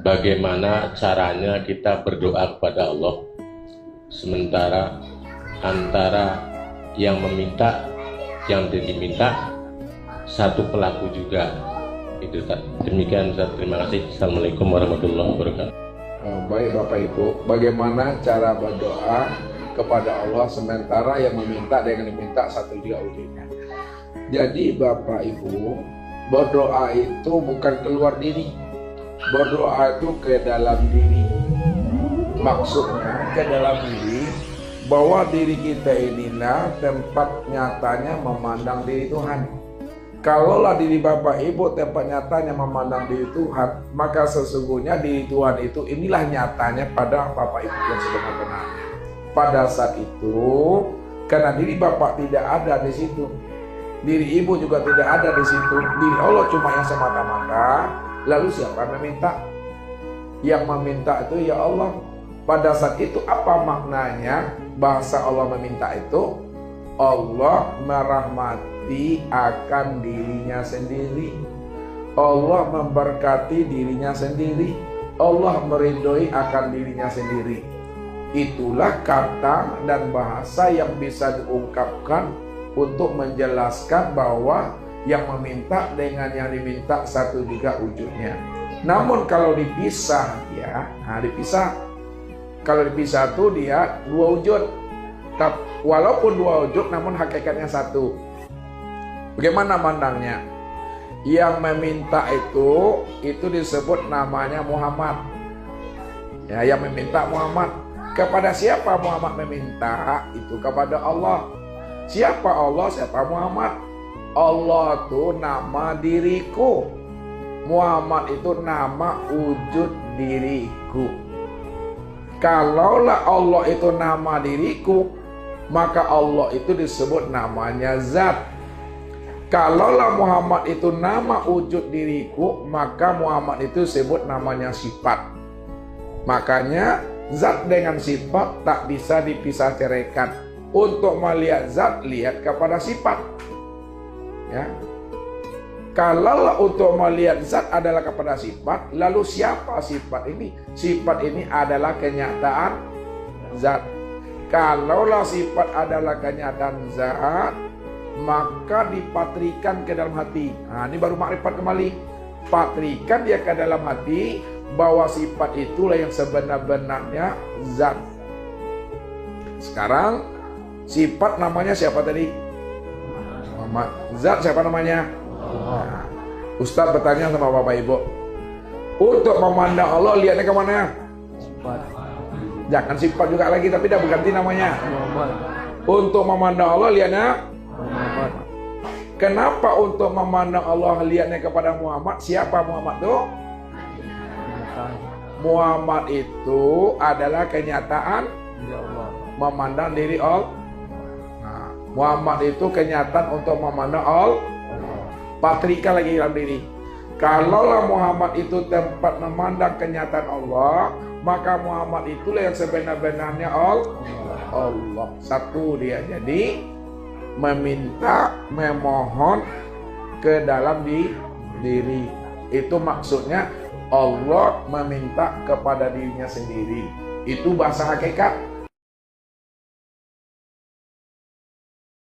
bagaimana caranya kita berdoa kepada Allah, sementara antara yang meminta, yang diminta satu pelaku juga. Itu demikian Ustaz. Terima kasih. Assalamualaikum warahmatullahi wabarakatuh. Baik Bapak Ibu, bagaimana cara berdoa kepada Allah sementara yang meminta dengan diminta satu juga wujudnya. Jadi Bapak Ibu, berdoa itu bukan keluar diri, berdoa itu ke dalam diri. Maksudnya ke dalam diri, bahwa diri kita inilah tempat nyatanya memandang diri Tuhan. Kalaulah diri Bapak Ibu tempat nyatanya memandang diri Tuhan, maka sesungguhnya diri Tuhan itu inilah nyatanya pada Bapak Ibu yang sebenar-benarnya. Pada saat itu, karena diri Bapak tidak ada di situ, diri Ibu juga tidak ada di situ, diri Allah cuma yang semata-mata. Lalu siapa yang meminta? Yang meminta itu ya Allah. Pada saat itu apa maknanya bahasa Allah meminta itu? Allah merahmati akan dirinya sendiri, Allah memberkati dirinya sendiri, Allah meridhoi akan dirinya sendiri. Itulah kata dan bahasa yang bisa diungkapkan untuk menjelaskan bahwa yang meminta dengan yang diminta satu juga wujudnya. Namun kalau dipisah ya, dipisah. Kalau dipisah itu dia dua wujud. Walaupun dua wujud namun hakikatnya satu. Bagaimana mandangnya? Yang meminta itu disebut namanya Muhammad. Ya, yang meminta Muhammad. Kepada siapa Muhammad meminta? Itu kepada Allah. Siapa Allah? Siapa Muhammad? Allah itu nama diriku. Muhammad itu nama wujud diriku. Kalaulah Allah itu nama diriku, maka Allah itu disebut namanya zat. Kalaulah Muhammad itu nama wujud diriku, maka Muhammad itu disebut namanya sifat. Makanya zat dengan sifat tak bisa dipisah ceraikan. Untuk melihat zat, lihat kepada sifat. Ya. Kalaulah untuk melihat zat adalah kepada sifat, lalu siapa sifat ini? Sifat ini adalah kenyataan zat. Kalaulah sifat adalah kenyataan zat, maka dipatrikan ke dalam hati. Nah, ini baru makrifat kembali. Patrikan dia ke dalam hati bahwa sifat itulah yang sebenar-benarnya zat. Sekarang sifat namanya siapa tadi? Muhammad. Zat siapa namanya? Nah, Ustaz bertanya sama Bapak Ibu, untuk memandang Allah lihatnya kemana? Sifat. Jangan sifat juga lagi, tapi dah berganti namanya. Untuk memandang Allah lihatnya Muhammad. Kenapa untuk memandang Allah lihatnya kepada Muhammad? Siapa Muhammad itu? Muhammad itu adalah kenyataan memandang diri Allah. Nah, Muhammad itu kenyataan untuk memandang Allah. Patrika lagi dalam diri. Kalaulah Muhammad itu tempat memandang kenyataan Allah, maka Muhammad itulah yang sebenar-benarnya Allah. Satu dia. Jadi meminta, memohon ke dalam diri. Itu maksudnya Allah meminta kepada dirinya sendiri. Itu bahasa hakikat.